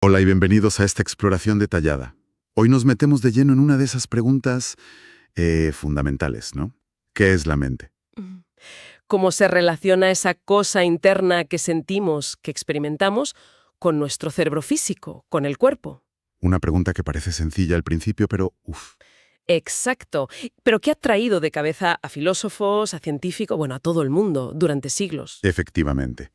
Hola y bienvenidos a esta exploración detallada. Hoy nos metemos de lleno en una de esas preguntas fundamentales, ¿no? ¿Qué es la mente? Ujú. Cómo se relaciona esa cosa interna que sentimos, que experimentamos, con nuestro cerebro físico, con el cuerpo. Una pregunta que parece sencilla al principio, pero uff, Exacto. Pero ¿qué ha traído de cabeza a filósofos, a científicos, bueno, a todo el mundo durante siglos? efectivamente.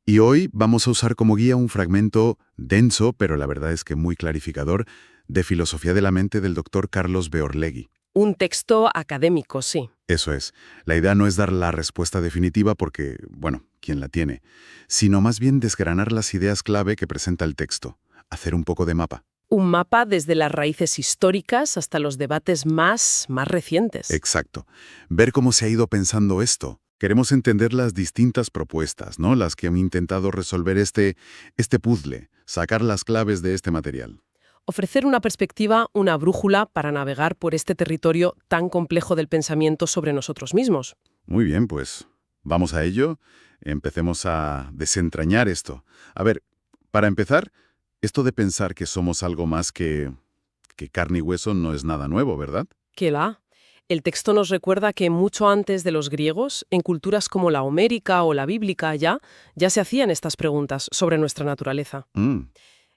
Y hoy vamos a usar como guía un fragmento denso, pero la verdad es que muy clarificador, de Filosofía de la Mente del doctor Carlos Beorlegui. Un texto académico, sí. Eso es. La idea no es dar la respuesta definitiva porque, bueno, ¿quién la tiene? Sino más bien desgranar las ideas clave que presenta el texto, hacer un poco de mapa. Un mapa desde las raíces históricas hasta los debates más recientes. Exacto. Ver cómo se ha ido pensando esto. Queremos entender las distintas propuestas, ¿no? Las que han intentado resolver este puzzle, sacar las claves de este material. Ofrecer una perspectiva, una brújula para navegar por este territorio tan complejo del pensamiento sobre nosotros mismos. Muy bien, pues vamos a ello. Empecemos a desentrañar esto. A ver, para empezar, esto de pensar que somos algo más que carne y hueso no es nada nuevo, ¿verdad? ¿Qué va? El texto nos recuerda que mucho antes de los griegos, en culturas como la homérica o la bíblica ya se hacían estas preguntas sobre nuestra naturaleza. Mm,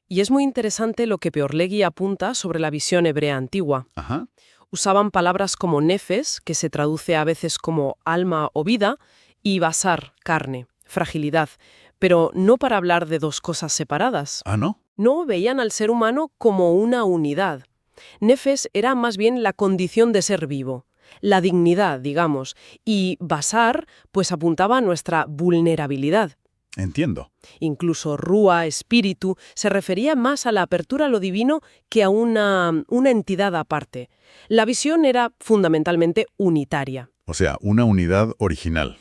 Y es muy interesante lo que Peorlegui apunta sobre la visión hebrea antigua. ajá, Usaban palabras como nefes, que se traduce a veces como alma o vida, y basar, carne, fragilidad, pero no para hablar de dos cosas separadas. ah, ¿no? No veían al ser humano como una unidad. Nefes era más bien la condición de ser vivo, la dignidad, digamos, y basar pues apuntaba a nuestra vulnerabilidad. Entiendo. Incluso rúa, espíritu, se refería más a la apertura a lo divino que a una entidad aparte. La visión era fundamentalmente unitaria. O sea, una unidad original.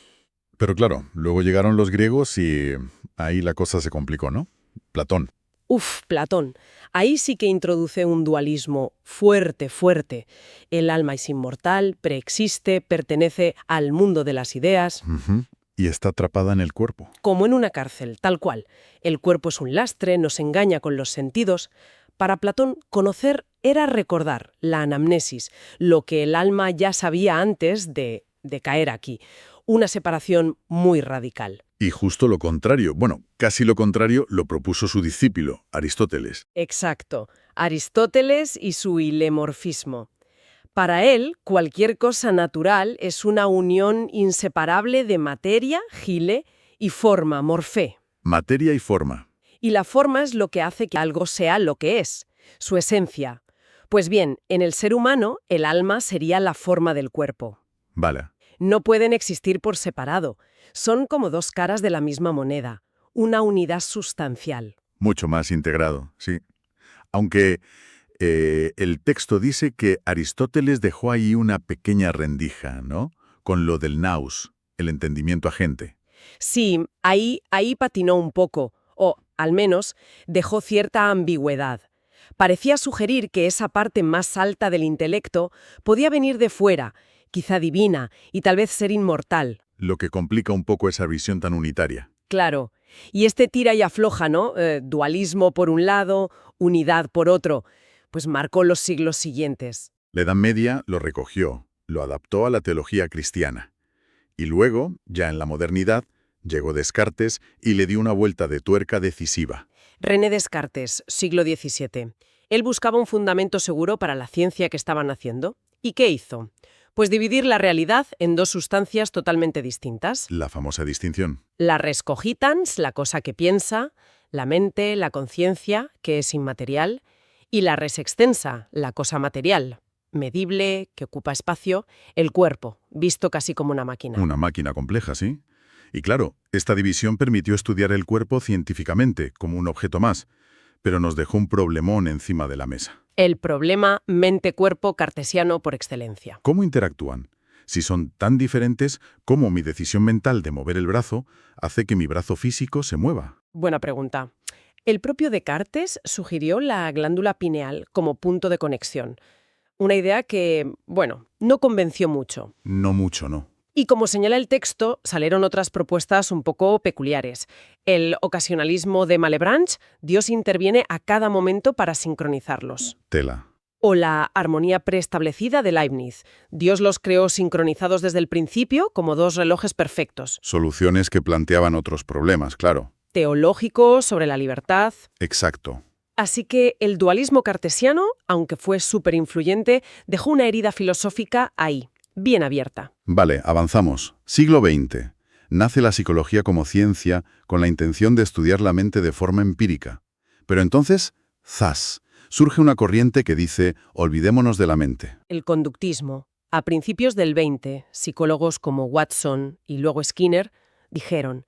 Pero claro, luego llegaron los griegos y ahí la cosa se complicó, ¿no? Platón. Uf, Platón. Ahí sí que introduce un dualismo fuerte, fuerte. El alma es inmortal, preexiste, pertenece al mundo de las ideas. Ujú. Y está atrapada en el cuerpo. Como en una cárcel, tal cual. El cuerpo es un lastre, nos engaña con los sentidos. Para Platón, conocer era recordar, la anamnesis, lo que el alma ya sabía antes de caer aquí. Una separación muy radical. Y justo lo contrario, bueno, casi lo contrario, lo propuso su discípulo, Aristóteles. Exacto. Aristóteles y su hilemorfismo. Para él, cualquier cosa natural es una unión inseparable de materia, gile, y forma, morfé. Materia y forma. Y la forma es lo que hace que algo sea lo que es, su esencia. Pues bien, en el ser humano, el alma sería la forma del cuerpo. Vale. No pueden existir por separado. Son como dos caras de la misma moneda, una unidad sustancial. Mucho más integrado, sí. Aunque el texto dice que Aristóteles dejó ahí una pequeña rendija, ¿no? Con lo del nous, el entendimiento agente. Sí, ahí patinó un poco, o, al menos, dejó cierta ambigüedad. Parecía sugerir que esa parte más alta del intelecto podía venir de fuera, quizá divina, y tal vez ser inmortal. Lo que complica un poco esa visión tan unitaria. Claro. Y este tira y afloja, ¿no? Dualismo por un lado, unidad por otro, pues marcó los siglos siguientes. La Edad Media lo recogió, lo adaptó a la teología cristiana. Y luego, ya en la modernidad, llegó Descartes y le dio una vuelta de tuerca decisiva. René Descartes, siglo XVII. Él buscaba un fundamento seguro para la ciencia que estaban haciendo. ¿Y qué hizo? Pues dividir la realidad en dos sustancias totalmente distintas. La famosa distinción. La res cogitans, la cosa que piensa, la mente, la conciencia, que es inmaterial, y la res extensa, la cosa material, medible, que ocupa espacio, el cuerpo, visto casi como una máquina. Una máquina compleja, ¿sí? Y claro, esta división permitió estudiar el cuerpo científicamente, como un objeto más, pero nos dejó un problemón encima de la mesa. El problema mente-cuerpo cartesiano por excelencia. ¿Cómo interactúan? Si son tan diferentes, ¿cómo mi decisión mental de mover el brazo hace que mi brazo físico se mueva? Buena pregunta. El propio Descartes sugirió la glándula pineal como punto de conexión. Una idea que, bueno, no convenció mucho. No mucho, no. Y como señala el texto, salieron otras propuestas un poco peculiares. El ocasionalismo de Malebranche, Dios interviene a cada momento para sincronizarlos. Tela. O la armonía preestablecida de Leibniz. Dios los creó sincronizados desde el principio como dos relojes perfectos. Soluciones que planteaban otros problemas, claro. Teológico, sobre la libertad. Exacto. Así que el dualismo cartesiano, aunque fue súper influyente, dejó una herida filosófica ahí, bien abierta. Vale, avanzamos. Siglo XX. Nace la psicología como ciencia con la intención de estudiar la mente de forma empírica. Pero entonces, ¡zas!, surge una corriente que dice, olvidémonos de la mente. El conductismo. A principios del 20, psicólogos como Watson y luego Skinner dijeron: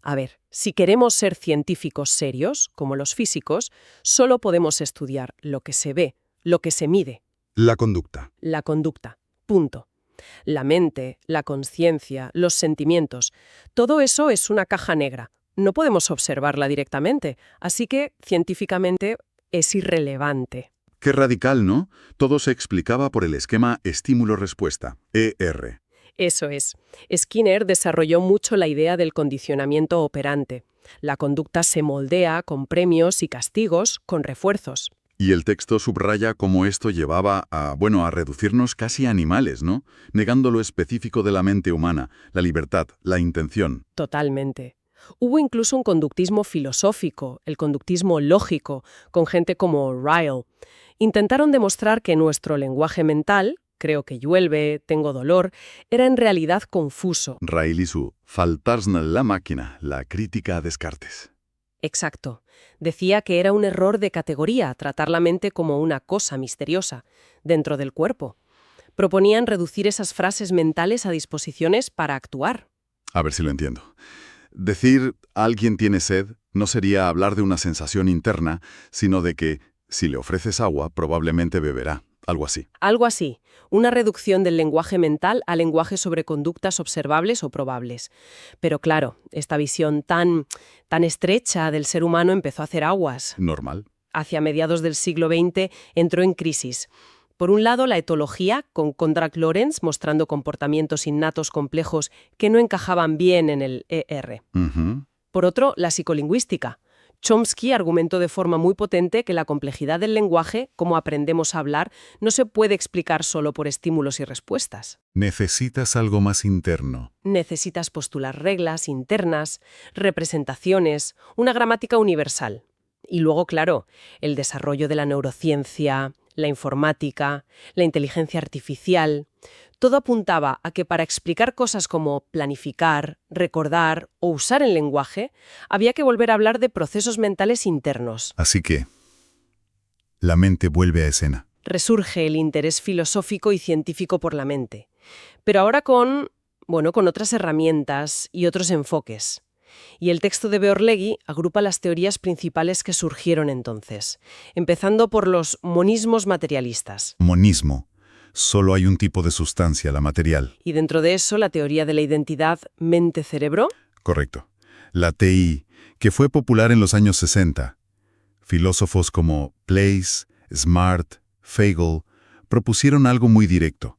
a ver, si queremos ser científicos serios, como los físicos, solo podemos estudiar lo que se ve, lo que se mide. La conducta. La conducta. Punto. La mente, la conciencia, los sentimientos, todo eso es una caja negra. No podemos observarla directamente, así que, científicamente, es irrelevante. Qué radical, ¿no? Todo se explicaba por el esquema estímulo-respuesta, ER. Eso es. Skinner desarrolló mucho la idea del condicionamiento operante. La conducta se moldea con premios y castigos, con refuerzos. Y el texto subraya cómo esto llevaba a reducirnos casi a animales, ¿no? Negando lo específico de la mente humana, la libertad, la intención. Totalmente. Hubo incluso un conductismo filosófico, el conductismo lógico, con gente como Ryle. Intentaron demostrar que nuestro lenguaje mental, creo que llueve, tengo dolor, era en realidad confuso. Ryle y su faltarsna la máquina, la crítica a Descartes. Exacto. Decía que era un error de categoría tratar la mente como una cosa misteriosa, dentro del cuerpo. Proponían reducir esas frases mentales a disposiciones para actuar. A ver si lo entiendo. Decir alguien tiene sed no sería hablar de una sensación interna, sino de que si le ofreces agua probablemente beberá. Algo así. Algo así. Una reducción del lenguaje mental a lenguaje sobre conductas observables o probables. Pero claro, esta visión tan estrecha del ser humano empezó a hacer aguas. Normal. Hacia mediados del siglo XX entró en crisis. Por un lado, la etología, con Kondrad-Lorenz mostrando comportamientos innatos complejos que no encajaban bien en el ER. Por otro, la psicolingüística. Chomsky argumentó de forma muy potente que la complejidad del lenguaje, como aprendemos a hablar, no se puede explicar solo por estímulos y respuestas. Necesitas algo más interno. Necesitas postular reglas internas, representaciones, una gramática universal. Y luego, claro, el desarrollo de la neurociencia, la informática, la inteligencia artificial. Todo apuntaba a que para explicar cosas como planificar, recordar o usar el lenguaje, había que volver a hablar de procesos mentales internos. Así que, la mente vuelve a escena. Resurge el interés filosófico y científico por la mente, pero ahora con otras herramientas y otros enfoques. Y el texto de Beorlegui agrupa las teorías principales que surgieron entonces, empezando por los monismos materialistas. Monismo. Solo hay un tipo de sustancia, la material. Y dentro de eso, la teoría de la identidad mente-cerebro. Correcto. La TI, que fue popular en los años 60. Filósofos como Place, Smart, Fagel propusieron algo muy directo.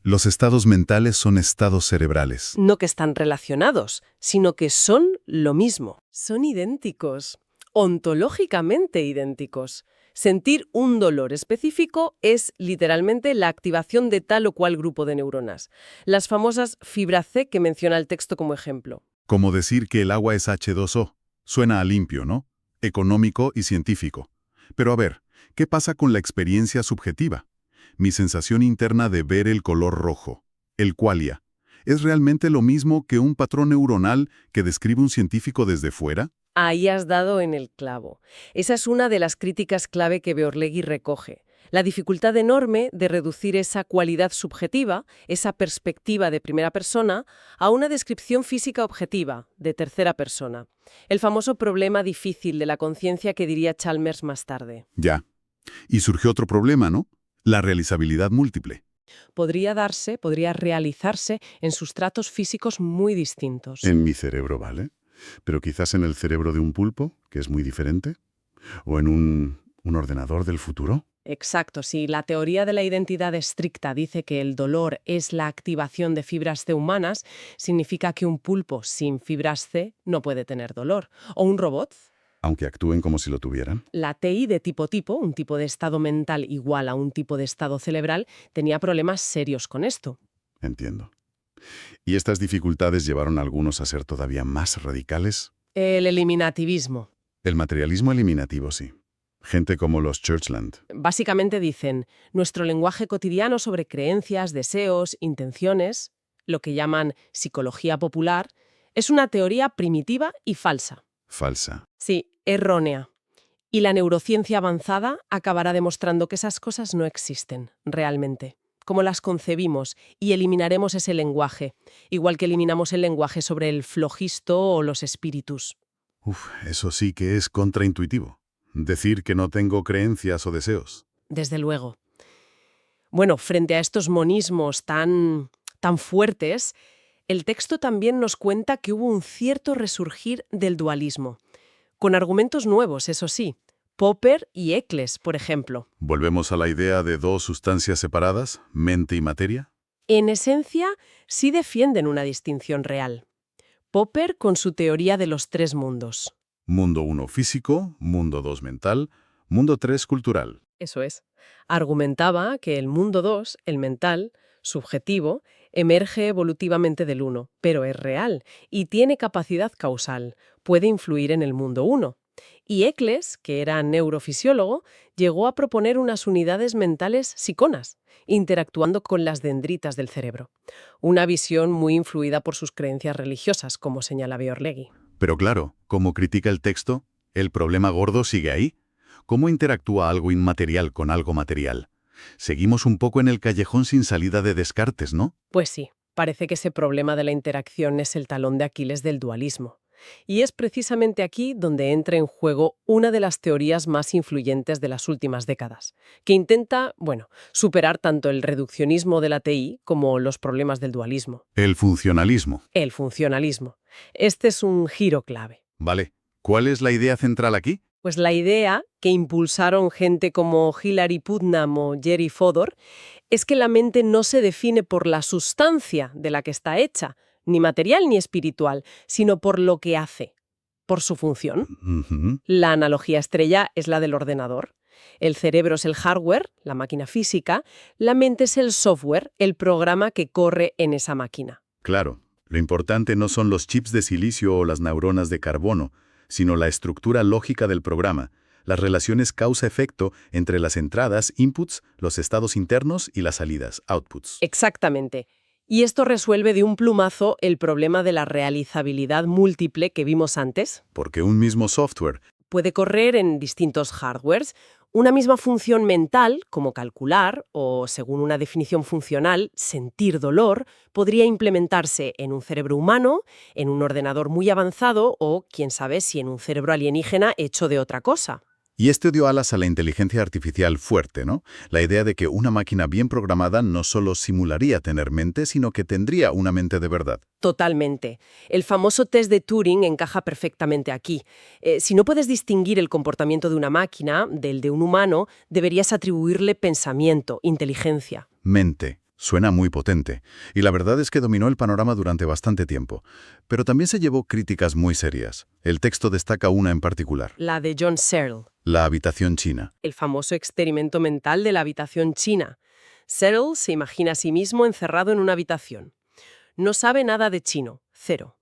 Los estados mentales son estados cerebrales. No que están relacionados, sino que son lo mismo. Son idénticos, ontológicamente idénticos. Sentir un dolor específico es literalmente la activación de tal o cual grupo de neuronas. Las famosas fibra C que menciona el texto como ejemplo. Como decir que el agua es H2O. Suena a limpio, ¿no? Económico y científico. Pero a ver, ¿qué pasa con la experiencia subjetiva? Mi sensación interna de ver el color rojo, el qualia, ¿es realmente lo mismo que un patrón neuronal que describe un científico desde fuera? Ahí has dado en el clavo. Esa es una de las críticas clave que Beorlegui recoge. La dificultad enorme de reducir esa cualidad subjetiva, esa perspectiva de primera persona, a una descripción física objetiva, de tercera persona. El famoso problema difícil de la conciencia que diría Chalmers más tarde. Ya. Y surgió otro problema, ¿no? La realizabilidad múltiple. Podría realizarse en sustratos físicos muy distintos. En mi cerebro, ¿vale? Pero quizás en el cerebro de un pulpo, que es muy diferente. O en un ordenador del futuro. Exacto, si la teoría de la identidad estricta dice que el dolor es la activación de fibras C humanas, significa que un pulpo sin fibras C no puede tener dolor. ¿O un robot? Aunque actúen como si lo tuvieran. La TI de tipo, un tipo de estado mental igual a un tipo de estado cerebral, tenía problemas serios con esto. Entiendo. ¿Y estas dificultades llevaron a algunos a ser todavía más radicales? El eliminativismo. El materialismo eliminativo, sí. Gente como los Churchland. Básicamente dicen, nuestro lenguaje cotidiano sobre creencias, deseos, intenciones, lo que llaman psicología popular, es una teoría primitiva y falsa. Falsa. Sí, errónea. Y la neurociencia avanzada acabará demostrando que esas cosas no existen, realmente, como las concebimos, y eliminaremos ese lenguaje, igual que eliminamos el lenguaje sobre el flojisto o los espíritus. Eso sí que es contraintuitivo. Decir que no tengo creencias o deseos. Desde luego. Bueno, frente a estos monismos tan fuertes, el texto también nos cuenta que hubo un cierto resurgir del dualismo, con argumentos nuevos, eso sí. Popper y Eccles, por ejemplo. ¿Volvemos a la idea de dos sustancias separadas, mente y materia? En esencia, sí defienden una distinción real. Popper con su teoría de los tres mundos. Mundo 1 físico, mundo 2 mental, mundo 3 cultural. Eso es. Argumentaba que el mundo 2, el mental, subjetivo, emerge evolutivamente del 1, pero es real y tiene capacidad causal, puede influir en el mundo 1. Y Eccles, que era neurofisiólogo, llegó a proponer unas unidades mentales psiconas, interactuando con las dendritas del cerebro. Una visión muy influida por sus creencias religiosas, como señala Bjorlegui. Pero claro, como critica el texto, el problema gordo sigue ahí. ¿Cómo interactúa algo inmaterial con algo material? Seguimos un poco en el callejón sin salida de Descartes, ¿no? Pues sí, parece que ese problema de la interacción es el talón de Aquiles del dualismo. Y es precisamente aquí donde entra en juego una de las teorías más influyentes de las últimas décadas, que intenta, superar tanto el reduccionismo de la TI como los problemas del dualismo. El funcionalismo. El funcionalismo. Este es un giro clave. Vale. ¿Cuál es la idea central aquí? Pues la idea que impulsaron gente como Hilary Putnam o Jerry Fodor es que la mente no se define por la sustancia de la que está hecha, ni material ni espiritual, sino por lo que hace, por su función. Ujú. La analogía estrella es la del ordenador. El cerebro es el hardware, la máquina física, la mente es el software, el programa que corre en esa máquina. Claro. Lo importante no son los chips de silicio o las neuronas de carbono, sino la estructura lógica del programa, las relaciones causa-efecto entre las entradas, inputs, los estados internos y las salidas, outputs. Exactamente. Y esto resuelve de un plumazo el problema de la realizabilidad múltiple que vimos antes. Porque un mismo software, Puede correr en distintos hardwares una misma función mental, como calcular, o según una definición funcional, sentir dolor, podría implementarse en un cerebro humano, en un ordenador muy avanzado o, quién sabe, si en un cerebro alienígena hecho de otra cosa. y esto dio alas a la inteligencia artificial fuerte, ¿no? La idea de que una máquina bien programada no solo simularía tener mente, sino que tendría una mente de verdad. Totalmente. El famoso test de Turing encaja perfectamente aquí. Si no puedes distinguir el comportamiento de una máquina del de un humano, deberías atribuirle pensamiento, inteligencia. Mente. Suena muy potente, y la verdad es que dominó el panorama durante bastante tiempo. Pero también se llevó críticas muy serias. El texto destaca una en particular, La de John Searle, la habitación china. el famoso experimento mental de la habitación china. Searle se imagina a sí mismo encerrado en una habitación. No sabe nada de chino, cero.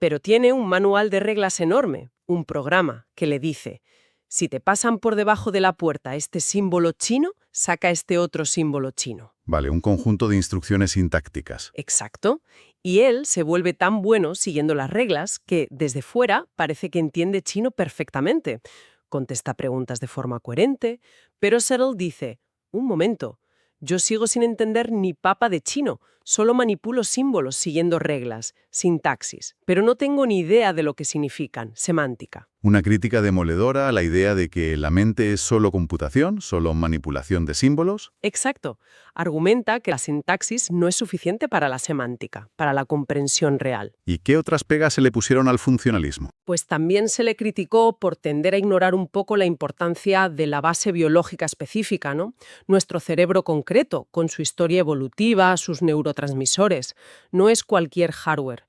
Pero tiene un manual de reglas enorme, un programa que le dice: si te pasan por debajo de la puerta este símbolo chino, saca este otro símbolo chino. Vale, un conjunto de instrucciones sintácticas. Exacto. Y él se vuelve tan bueno siguiendo las reglas que, desde fuera, parece que entiende chino perfectamente. Contesta preguntas de forma coherente, pero Searle dice: un momento, yo sigo sin entender ni papa de chino, solo manipulo símbolos siguiendo reglas, sintaxis, pero no tengo ni idea de lo que significan, semántica. Una crítica demoledora a la idea de que la mente es solo computación, solo manipulación de símbolos. Exacto. Argumenta que la sintaxis no es suficiente para la semántica, para la comprensión real. ¿Y qué otras pegas se le pusieron al funcionalismo? Pues también se le criticó por tender a ignorar un poco la importancia de la base biológica específica, ¿no? Nuestro cerebro concreto, con su historia evolutiva, sus neurotransmisores, no es cualquier hardware.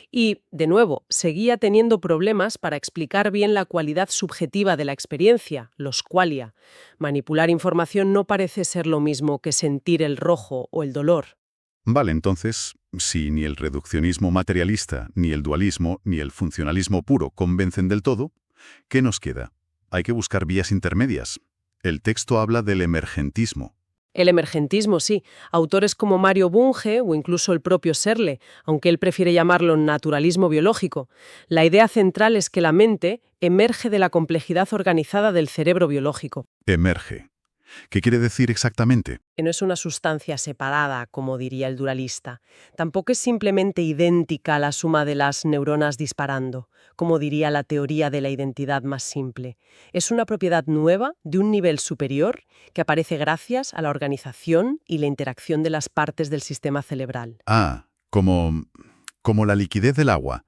Y, de nuevo, seguía teniendo problemas para explicar bien la cualidad subjetiva de la experiencia, los qualia. Manipular información no parece ser lo mismo que sentir el rojo o el dolor. Vale, entonces, si ni el reduccionismo materialista, ni el dualismo, ni el funcionalismo puro convencen del todo, ¿qué nos queda? Hay que buscar vías intermedias. El texto habla del emergentismo. El emergentismo, sí. Autores como Mario Bunge o incluso el propio Searle, aunque él prefiere llamarlo naturalismo biológico. La idea central es que la mente emerge de la complejidad organizada del cerebro biológico, Emerge. ¿Qué quiere decir exactamente? que no es una sustancia separada, como diría el dualista. Tampoco es simplemente idéntica a la suma de las neuronas disparando, como diría la teoría de la identidad más simple. Es una propiedad nueva, de un nivel superior, que aparece gracias a la organización y la interacción de las partes del sistema cerebral. Ah, como la liquidez del agua.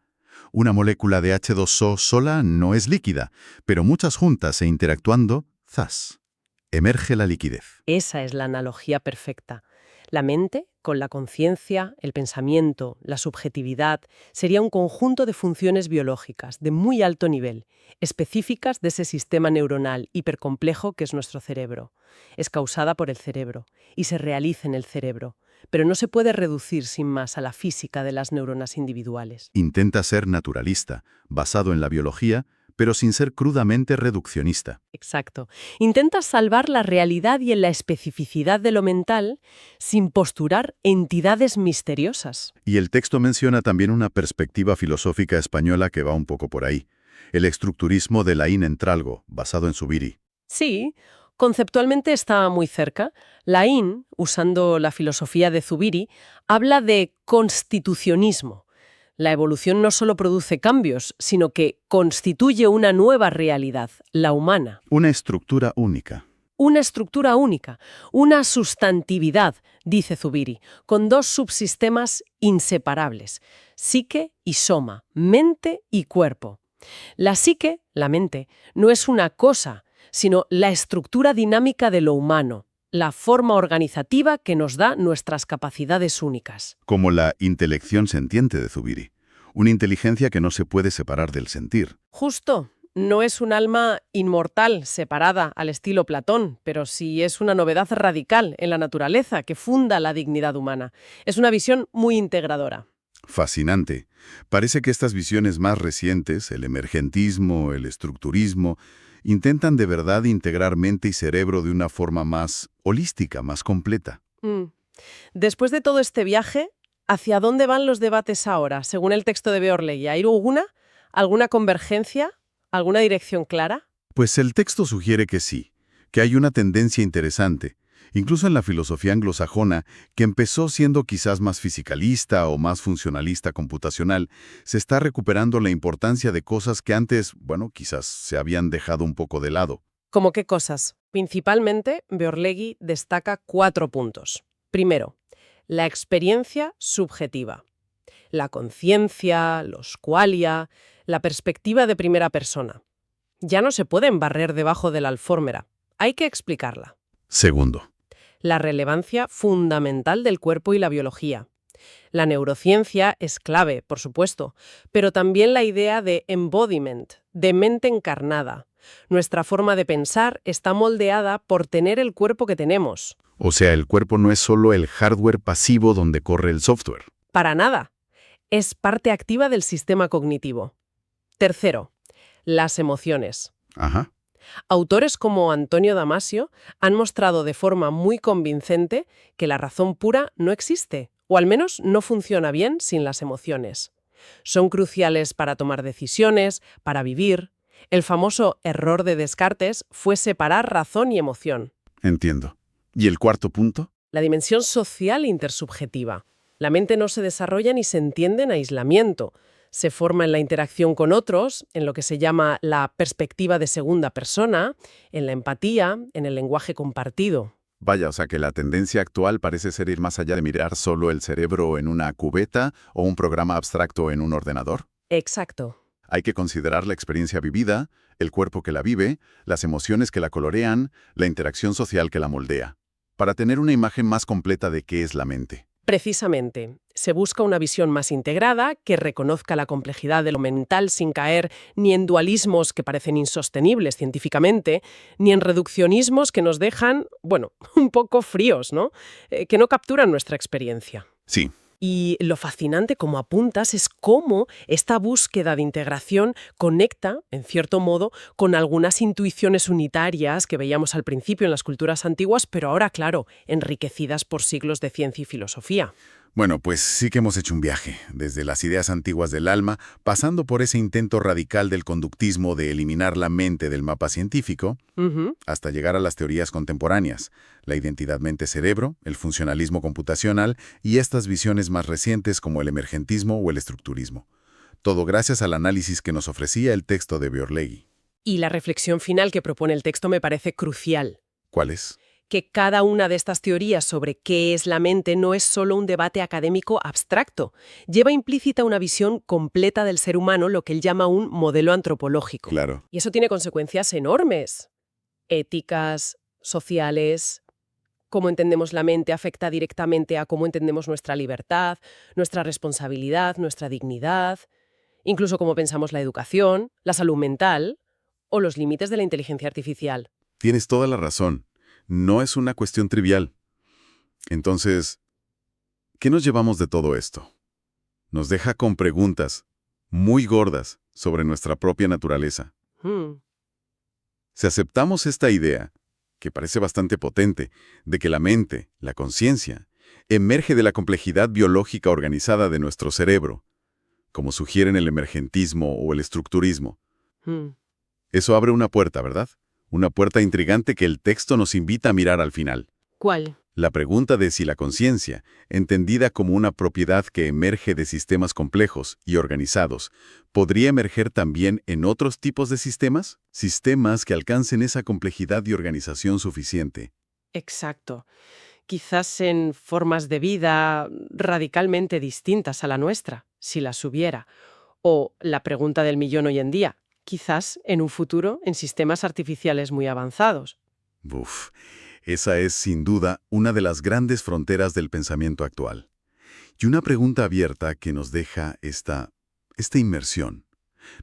Una molécula de H2O sola no es líquida, pero muchas juntas e interactuando, ¡zas! Emerge la liquidez. Esa es la analogía perfecta. La mente, con la conciencia, el pensamiento, la subjetividad, sería un conjunto de funciones biológicas de muy alto nivel, específicas de ese sistema neuronal hipercomplejo que es nuestro cerebro. Es causada por el cerebro y se realiza en el cerebro, pero no se puede reducir sin más a la física de las neuronas individuales. Intenta ser naturalista, basado en la biología, pero sin ser crudamente reduccionista. Exacto. Intenta salvar la realidad y en la especificidad de lo mental sin posturar entidades misteriosas. Y el texto menciona también una perspectiva filosófica española que va un poco por ahí. El estructurismo de Laín Entralgo, basado en Zubiri. Sí, conceptualmente está muy cerca. Laín, usando la filosofía de Zubiri, habla de constitucionismo. La evolución no solo produce cambios, sino que constituye una nueva realidad, la humana. Una estructura única. Una estructura única, una sustantividad, dice Zubiri, con dos subsistemas inseparables, psique y soma, mente y cuerpo. La psique, la mente, no es una cosa, sino la estructura dinámica de lo humano, la forma organizativa que nos da nuestras capacidades únicas. Como la intelección sentiente de Zubiri. Una inteligencia que no se puede separar del sentir. Justo. No es un alma inmortal, separada al estilo Platón, pero sí es una novedad radical en la naturaleza que funda la dignidad humana. Es una visión muy integradora. Fascinante. Parece que estas visiones más recientes, el emergentismo, el estructurismo, intentan de verdad integrar mente y cerebro de una forma más holística, más completa. Después de todo este viaje, ¿hacia dónde van los debates ahora, según el texto de Beorlegui? ¿Hay alguna convergencia? ¿Alguna dirección clara? Pues el texto sugiere que sí, que hay una tendencia interesante, incluso en la filosofía anglosajona, que empezó siendo quizás más fisicalista o más funcionalista computacional, se está recuperando la importancia de cosas que antes, quizás se habían dejado un poco de lado. ¿Cómo qué cosas? Principalmente, Beorlegui destaca 4 puntos. Primero, la experiencia subjetiva. La conciencia, los qualia, la perspectiva de primera persona. Ya no se pueden barrer debajo de la alfómera. Hay que explicarla. Segundo, La relevancia fundamental del cuerpo y la biología. La neurociencia es clave, por supuesto, pero también la idea de embodiment, de mente encarnada. Nuestra forma de pensar está moldeada por tener el cuerpo que tenemos. o sea, el cuerpo no es solo el hardware pasivo donde corre el software. Para nada. Es parte activa del sistema cognitivo. Tercero, las emociones. Ajá. Autores como Antonio Damasio han mostrado de forma muy convincente que la razón pura no existe, o al menos no funciona bien sin las emociones. Son cruciales para tomar decisiones, para vivir. El famoso error de Descartes fue separar razón y emoción. Entiendo. ¿Y el cuarto punto? La dimensión social intersubjetiva. La mente no se desarrolla ni se entiende en aislamiento. Se forma en la interacción con otros, en lo que se llama la perspectiva de segunda persona, en la empatía, en el lenguaje compartido. Vaya, o sea que la tendencia actual parece ser ir más allá de mirar solo el cerebro en una cubeta o un programa abstracto en un ordenador. Exacto. Hay que considerar la experiencia vivida, el cuerpo que la vive, las emociones que la colorean, la interacción social que la moldea, para tener una imagen más completa de qué es la mente. Precisamente, se busca una visión más integrada que reconozca la complejidad de lo mental sin caer ni en dualismos que parecen insostenibles científicamente, ni en reduccionismos que nos dejan, bueno, un poco fríos, ¿no? Que no capturan nuestra experiencia. Sí, Y lo fascinante, como apuntas, es cómo esta búsqueda de integración conecta, en cierto modo, con algunas intuiciones unitarias que veíamos al principio en las culturas antiguas, pero ahora, claro, enriquecidas por siglos de ciencia y filosofía. bueno, pues sí que hemos hecho un viaje, desde las ideas antiguas del alma, pasando por ese intento radical del conductismo de eliminar la mente del mapa científico, Ujú. hasta llegar a las teorías contemporáneas, la identidad mente-cerebro, el funcionalismo computacional y estas visiones más recientes como el emergentismo o el estructurismo. Todo gracias al análisis que nos ofrecía el texto de Bjorlegui. Y la reflexión final que propone el texto me parece crucial. ¿Cuál es? Que cada una de estas teorías sobre qué es la mente no es solo un debate académico abstracto. Lleva implícita una visión completa del ser humano, lo que él llama un modelo antropológico. Claro. Y eso tiene consecuencias enormes. Éticas, sociales. Cómo entendemos la mente afecta directamente a cómo entendemos nuestra libertad, nuestra responsabilidad, nuestra dignidad, incluso cómo pensamos la educación, la salud mental o los límites de la inteligencia artificial. Tienes toda la razón. No es una cuestión trivial. Entonces, ¿qué nos llevamos de todo esto? Nos deja con preguntas muy gordas sobre nuestra propia naturaleza. Hmm. Si aceptamos esta idea, que parece bastante potente, de que la mente, la conciencia, emerge de la complejidad biológica organizada de nuestro cerebro, como sugieren el emergentismo o el estructurismo, Hmm. eso abre una puerta, ¿verdad? Una puerta intrigante que el texto nos invita a mirar al final. ¿Cuál? La pregunta de si la conciencia, entendida como una propiedad que emerge de sistemas complejos y organizados, ¿podría emerger también en otros tipos de sistemas? Sistemas que alcancen esa complejidad y organización suficiente. Exacto. Quizás en formas de vida radicalmente distintas a la nuestra, si las hubiera. O la pregunta del millón hoy en día, quizás en un futuro en sistemas artificiales muy avanzados. Uf, esa es sin duda una de las grandes fronteras del pensamiento actual. Y una pregunta abierta que nos deja esta inmersión.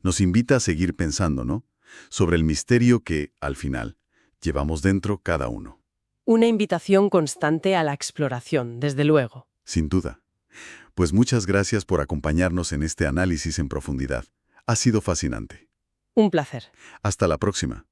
Nos invita a seguir pensando, ¿no? Sobre el misterio que, al final, llevamos dentro cada uno. Una invitación constante a la exploración, desde luego. Sin duda. Pues muchas gracias por acompañarnos en este análisis en profundidad. Ha sido fascinante. Un placer. Hasta la próxima.